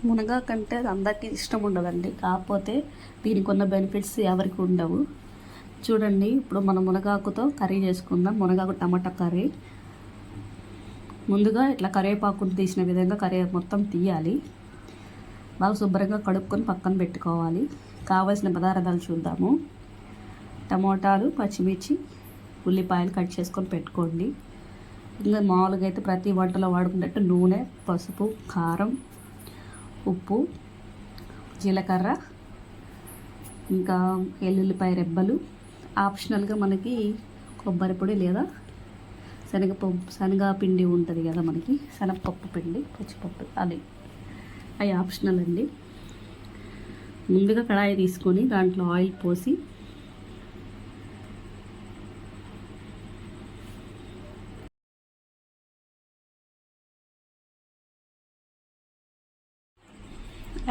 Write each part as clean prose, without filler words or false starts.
మునగాకు అంటే అందరికీ ఇష్టం ఉండదండి, కాకపోతే దీనికి ఉన్న బెనిఫిట్స్ ఎవరికి ఉండవు. చూడండి, ఇప్పుడు మనం మునగాకుతో కర్రీ చేసుకుందాం. మునగాకు టమాటా కర్రీ. ముందుగా ఇట్లా కరివేపాకుని తీసిన విధంగా మొత్తం తీయాలి. బాగా శుభ్రంగా కడుక్కొని పక్కన పెట్టుకోవాలి. కావాల్సిన పదార్థాలు చూద్దాము. టమోటాలు, పచ్చిమిర్చి, ఉల్లిపాయలు కట్ చేసుకొని పెట్టుకోండి. ఇంకా మామూలుగా అయితే ప్రతి వంటలో వాడుకున్నట్టు నూనె, పసుపు, కారం, ఉప్పు, జీలకర్ర, ఇంకా ఎల్లుల్లిపాయ రెబ్బలు, ఆప్షనల్గా మనకి కొబ్బరి పొడి లేదా శనగపిండి ఉంటుంది కదా, మనకి శనగపప్పు పిండి, పచ్చిపప్పు, అవి ఆప్షనల్ అండి. ముందుగా కడాయి తీసుకొని దాంట్లో ఆయిల్ పోసి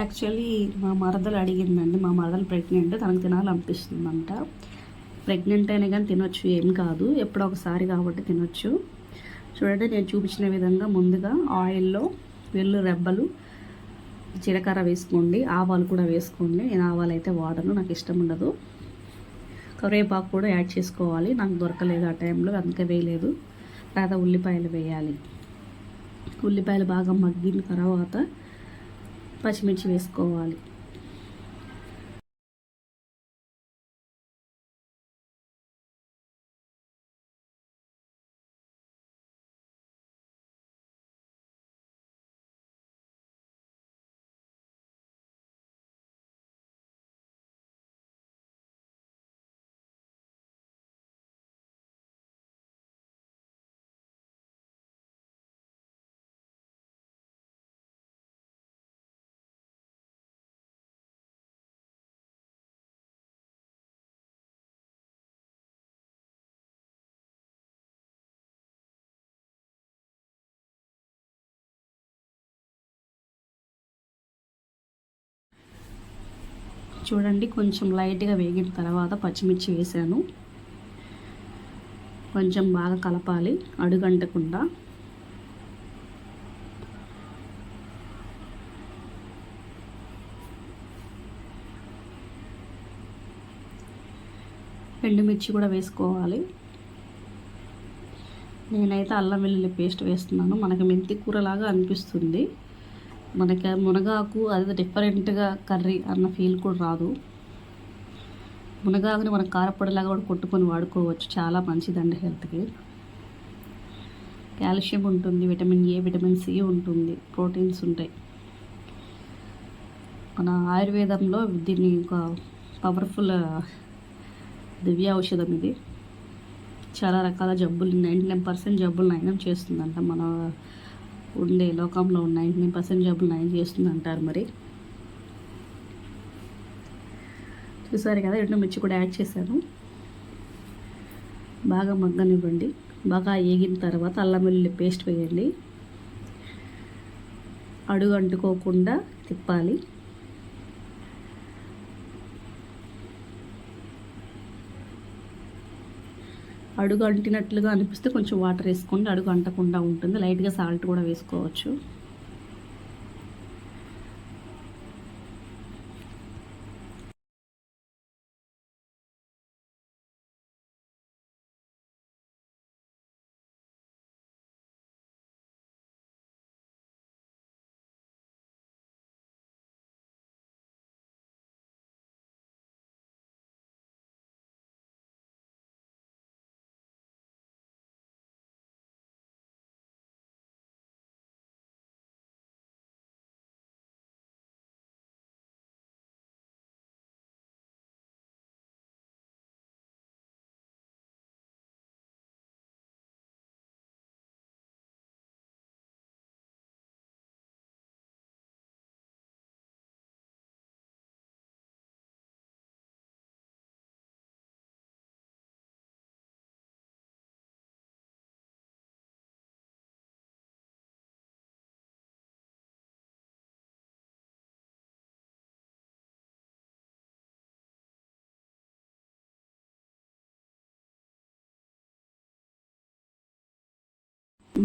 యాక్చువల్లీ మా మరదలు అడిగిందండి. మా మరదలు ప్రెగ్నెంట్, తనకు తినాలనిపిస్తుందంట. ప్రెగ్నెంట్ అయినా కానీ తినొచ్చు, ఏం కాదు, ఎప్పుడో ఒకసారి కాబట్టి తినొచ్చు. చూడండి, నేను చూపించిన విధంగా ముందుగా ఆయిల్లో వెల్లు రెబ్బలు, జీలకర్ర వేసుకోండి, ఆవాలు కూడా వేసుకోండి. నేను ఆవాలు అయితే వాడను, నాకు ఇష్టం ఉండదు. కరివేపాకు కూడా యాడ్ చేసుకోవాలి, నాకు దొరకలేదు ఆ టైంలో, అందుకే వేయలేదు. తర్వాత ఉల్లిపాయలు వేయాలి. ఉల్లిపాయలు బాగా మగ్గిన తర్వాత పచ్చిమిర్చి వేసుకోవాలి. చూడండి, కొంచెం లైట్గా వేగిన తర్వాత పచ్చిమిర్చి వేసాను. కొంచెం బాగా కలపాలి, అడుగంటకుండా. ఎండుమిర్చి కూడా వేసుకోవాలి. నేనైతే అల్లం వెల్లుల్లి పేస్ట్ వేస్తున్నాను. మనకి మెంతి కూరలాగా అనిపిస్తుంది. మనకి మునగాకు అది డిఫరెంట్గా కర్రీ అన్న ఫీల్ కూడా రాదు. మునగాకుని మనం కారపొడిలాగా కూడా కొట్టుకొని వాడుకోవచ్చు, చాలా మంచిదండి హెల్త్కి. కాల్షియం ఉంటుంది, విటమిన్ ఏ, విటమిన్ సి ఉంటుంది, ప్రోటీన్స్ ఉంటాయి. మన ఆయుర్వేదంలో దీన్ని ఒక పవర్ఫుల్ దివ్య ఔషధం ఇది. చాలా రకాల జబ్బులు 99% జబ్బులు నయం చేస్తుందంట. మన ఉండే లోకంలో 99% జబ్బులు నయం చేస్తుంది అంటారు. మరి చూసారు కదా, ఎండుమిర్చి కూడా యాడ్ చేశాను. బాగా మగ్గనివ్వండి. బాగా ఏగిన తర్వాత అల్లం వెల్లుల్లి పేస్ట్ వేయండి. అడుగు అంటుకోకుండా తిప్పాలి. అడుగు అంటినట్లుగా అనిపిస్తే కొంచెం వాటర్ వేసుకోండి, అడుగు అంటకుండా ఉంటుంది. లైట్గా సాల్ట్ కూడా వేసుకోవచ్చు.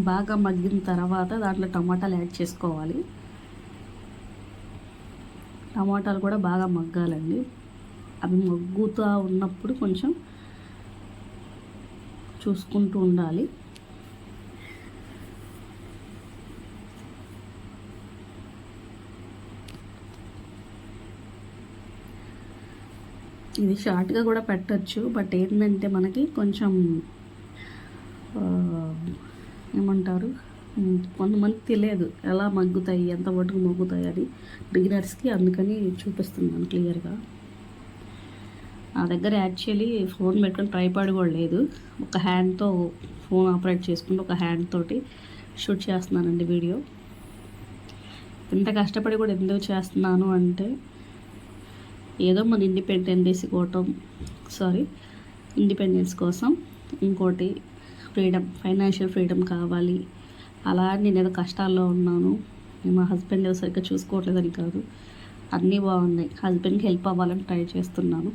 బాగా మగ్గిన తర్వాత దాంట్లో టమాటాలు యాడ్ చేసుకోవాలి. టమాటాలు కూడా బాగా మగ్గాలండి. అవి మగ్గుతూ ఉన్నప్పుడు కొంచెం చూసుకుంటూ ఉండాలి. ఇది షార్ట్గా కూడా పెట్టచ్చు, బట్ ఏంటంటే మనకి కొంచెం ఏమంటారు, కొంతమంది తెలియదు ఎలా మగ్గుతాయి, ఎంత మటుకు మగ్గుతాయి అని బిగినర్స్కి, అందుకని చూపిస్తున్నాను క్లియర్గా. నా దగ్గర యాక్చువల్లీ ఫోన్ పెట్టుకొని ట్రైపాడ్ కూడా లేదు, ఒక హ్యాండ్తో ఫోన్ ఆపరేట్ చేసుకుంటూ ఒక హ్యాండ్ తోటి షూట్ చేస్తున్నానండి వీడియో. ఇంత కష్టపడి కూడా ఎందుకు చేస్తున్నాను అంటే, ఏదో మన ఇండిపెండెన్స్ కోసం, ఇంకోటి ఫైనాన్షియల్ ఫ్రీడమ్ కావాలి. అలా నేను ఏదో కష్టాల్లో ఉన్నాను, మా హస్బెండ్ ఏదో సరిగ్గా చూసుకోవట్లేదని కాదు, అన్నీ బాగున్నాయి, హస్బెండ్కి హెల్ప్ అవ్వాలని ట్రై చేస్తున్నాను.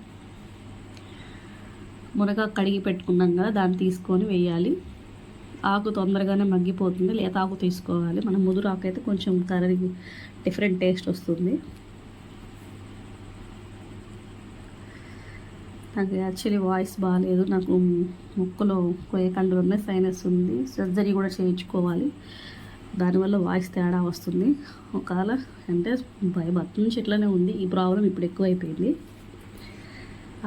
మునగాకు కడిగి పెట్టుకున్నాం కదా, దాన్ని తీసుకొని వేయాలి. ఆకు తొందరగానే మగ్గిపోతుంది, లేత ఆకు తీసుకోవాలి. మన ముదురు ఆకు అయితే కొంచెం కర్రీ డిఫరెంట్ టేస్ట్ వస్తుంది. నాకు యాక్చువల్లీ వాయిస్ బాగాలేదు, నాకు ముక్కులో కోయకండలు ఉన్నాయి, సైనస్ ఉంది, సర్జరీ కూడా చేయించుకోవాలి. దానివల్ల వాయిస్ తేడా వస్తుంది. ఒకవేళ అంటే భర్త నుంచి ఇట్లానే ఉంది, ఈ ప్రాబ్లం ఇప్పుడు ఎక్కువైపోయింది.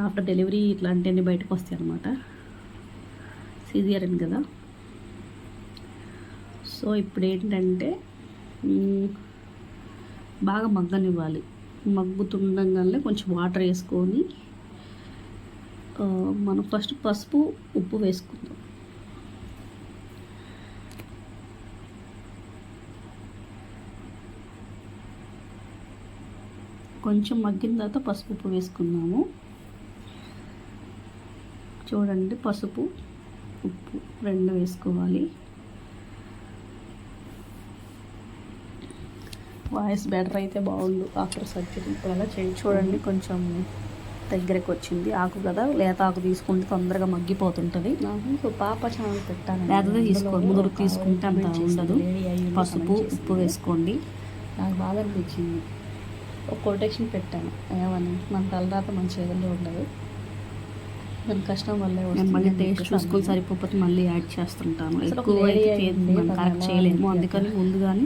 ఆఫ్టర్ డెలివరీ ఇట్లాంటివన్నీ బయటకు వస్తాయి అన్నమాట, సిజేరియన్ కదా. సో ఇప్పుడు ఏంటంటే బాగా మగ్గనివ్వాలి. మగ్గుతుండగానే కొంచెం వాటర్ వేసుకొని మనం ఫస్ట్ పసుపు ఉప్పు వేసుకుందాం. కొంచెం మగ్గిన తర్వాత పసుపు ఉప్పు వేసుకున్నాము. చూడండి, పసుపు ఉప్పు రెండు వేసుకోవాలి. వాయిస్ బెటర్ అయితే బాగుండు ఆఫ్టర్ సర్జరీ. ఇప్పుడు అలా చేయండి. చూడండి, కొంచెం దగ్గరకు వచ్చింది. ఆకు కదా, లేత ఆకు తీసుకుంటే తొందరగా మగ్గిపోతుంటుంది. నాకు పాప ఛానల్ పెట్టాను, లేతదే తీసుకోండి, ముదురు తీసుకుంటే అంత ఉండదు. పసుపు ఉప్పు వేసుకోండి. నాకు బాగా అనిపించింది, ఒక కొటేషన్ పెట్టాను ఏమని, మన తలరాత మన చేతుల్లో ఉండదు, దాని కష్టం వల్లే వస్తుంది. మళ్ళీ టేస్ట్ చూసుకొని సరిపోతే మళ్ళీ యాడ్ చేస్తుంటాను. ఎక్కువ అయితే మనం కరెక్ట్ చేయలేము, అందుకని ముందుగానే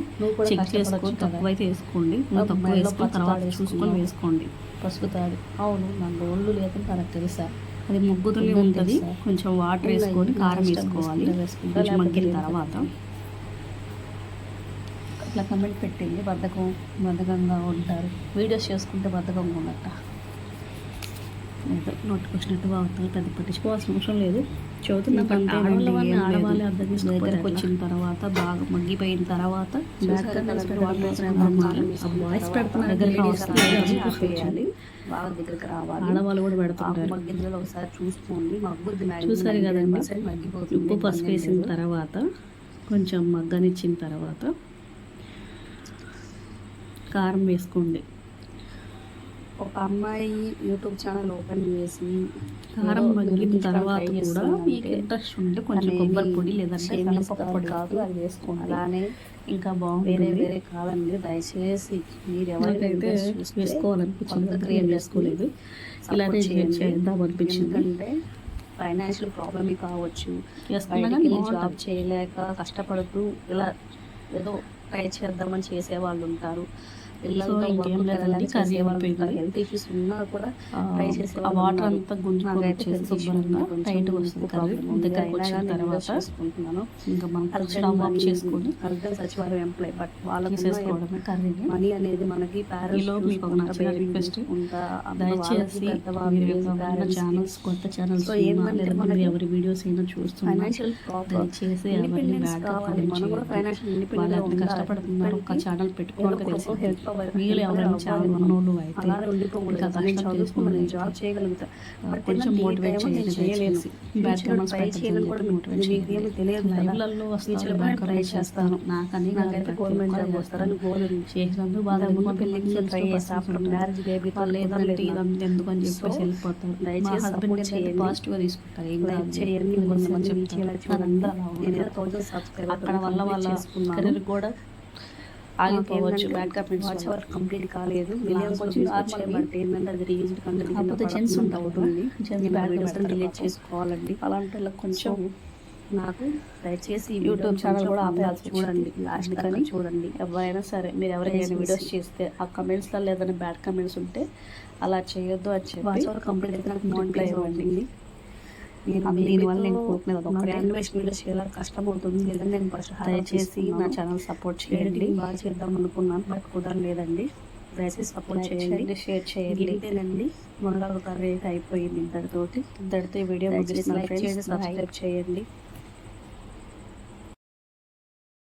చెక్ చేసుకొని తక్కువైతే వేసుకోండి. తక్కువ వేసుకొని తర్వాత చూసుకొని వేసుకోండి. పసుపు తాడు, అవును, నాకు ఒళ్ళు లేదని తనకు తెలుసా, అది ముగ్గుతూనే ఉంటుంది. కొంచెం వాటర్ వేసుకొని కారం వేసుకోవాలి. కొంచెం మగ్గిన తర్వాత అట్లా కమెంట్ పెట్టింది, బద్ధకంగా ఉంటారు, వీడియోస్ చేసుకుంటే బద్ధకంగా ఉన్నట్ట. నోటికి వచ్చినట్టుగా అవుతుంది, పెద్ద పట్టించుకోవాల్సిన అవసరం లేదు. చదువుతున్నప్పుడు ఆడవాళ్ళు అర్థం దగ్గరకు వచ్చిన తర్వాత బాగా మగ్గిపోయిన తర్వాత వాయిస్ పెడుతున్నారు, దగ్గరికి రావాలి. ఆడవాళ్ళు కూడా పెడతారు. మగ్గిందులో ఒకసారి చూసుకోండి, చూసారు కదండి. ఉప్పు పసుపు వేసిన తర్వాత కొంచెం మగ్గనిచ్చిన తర్వాత కారం వేసుకోండి. ఒక అమ్మాయి యూట్యూబ్ ఛానల్ ఓపెన్ చేసి కారం మగ్గిన తర్వాత కూడా మీకు ఇంట్రెస్ట్ ఉంటే కొంచెం కొబ్బరి పొడి లేదంటే పొడి కాదు అది వేసుకోండి. అలానే ఇంకా బాగుంటుంది, వేరే కాదండి. దయచేసి మీరు ఎవరైతే వేసుకోవాలనిపించింది క్రియేట్ చేసుకోలేదు, ఇలానే చేద్దాం అనిపించింది. అంటే ఫైనాన్షియల్ ప్రాబ్లమ్ కావచ్చు, జాబ్ చేయలేక కష్టపడుతూ ఇలా ఏదో ట్రై చేద్దామని చేసేవాళ్ళు ఉంటారు. ఇంకేం లేదండి, కర్రీ హెల్త్ ఇష్యూస్ ఉన్నా కూడా ట్రై చేసి ఆ వాటర్ అంతా గుంజుకొని శుభ్రంగా టైట్ వస్తుంది. కర్రీ దగ్గరకు వచ్చిన తర్వాత ఇంకా మనం స్టవ్ ఆఫ్ చేసుకొని సచివాలయం ఎంప్లాయ్ బట్ వాళ్ళకి చేసుకోవడమే కర్రీని. మనీ అనేది మనకి మీకు నచ్చిన రిక్వెస్ట్, దయచేసి ఛానల్స్ కొత్త ఛానల్స్ ఏమంటే ఎవరి వీడియోస్ అయినా చూస్తున్నాం, దయచేసి ఎవరిని వాళ్ళు కష్టపడుతున్నారు ఒక ఛానల్ పెట్టుకోవడం తెలిసి మీరు ఎవరైనా చాలా ఉన్నోళ్ళు అయితే ఇంకా కష్టం చేసుకుని జాబ్ చేయగలుగుతా, కొంచెం మోటివేట్ చేయాలి. బ్యాడ్ కమెంట్స్ పెట్టాలి, మోటివేట్ చేయాలి. లైవ్లలో వస్తాను, బ్యాడ్ కమెంట్స్ చేస్తాను, నాకని గవర్నమెంట్ జాబ్ వస్తారని చేసినందుకు బాగా ట్రై చేస్తాను. మ్యారేజ్ బేబీ లేదంటే ఇదంతా ఎందుకు అని చెప్పేసి వెళ్ళిపోతారు. మా హస్బెండ్ అయితే పాజిటివ్గా తీసుకుంటారు, ఏం చేయాలి చెప్తారు. అక్కడ వల్ల వాళ్ళ కెరీర్ కూడా ఆగిపోవచ్చు. Bad comments watch hour complete కాలేదు. ఏంటంటే అది రీయూజ్డ్ కంటెంట్ కాకపోతే జెంట్స్ అవుతుంది. Bad videos comments delete delete చేసుకోవాలండి. అలాంటి వాళ్ళకి కొంచెం నాకు దయచేసి యూట్యూబ్ ఛానల్ కూడా ఆపేయాల్సి చూడండి. లాస్ట్ లాస్ట్ కానీ చూడండి. ఎవరైనా సరే మీరు ఎవరికైనా దయచేసి వీడియోస్ చేస్తే ఆ కమెంట్స్లో ఏదైనా బ్యాడ్ కమెంట్స్ ఉంటే అలా చేయొద్దు అని చెప్పి వాచ్ అవర్ కంప్లీట్ అయితే నాకు రిప్లై మోటివేట్ ఇవ్వండి. అవుతుంది. దీనివల్ల నేను కోరుకునేది ఒకటే, యానిమేషన్ వీడియోస్ చాలా కష్టం అవుతుంది. లేదంటే నేను ఫస్ట్ దయచేసి నా ఛానల్ సపోర్ట్ చేయండి. ఎడిటింగ్ బాగా చేద్దాం అనుకున్నాను, బట్ కుదరలేదండి. దయచేసి సపోర్ట్ చేయండి, షేర్ చేయండి. ఇంతేనండి. మునగాకు కర్రీ అయితే అయిపోయింది ఇంతటితోటి. ఇంతటితో ఈ వీడియో దయచేసి ముగిస్తున్నాను లైక్ ఫ్రెండ్స్. చేయండి, సబ్స్క్రైబ్ చేయండి.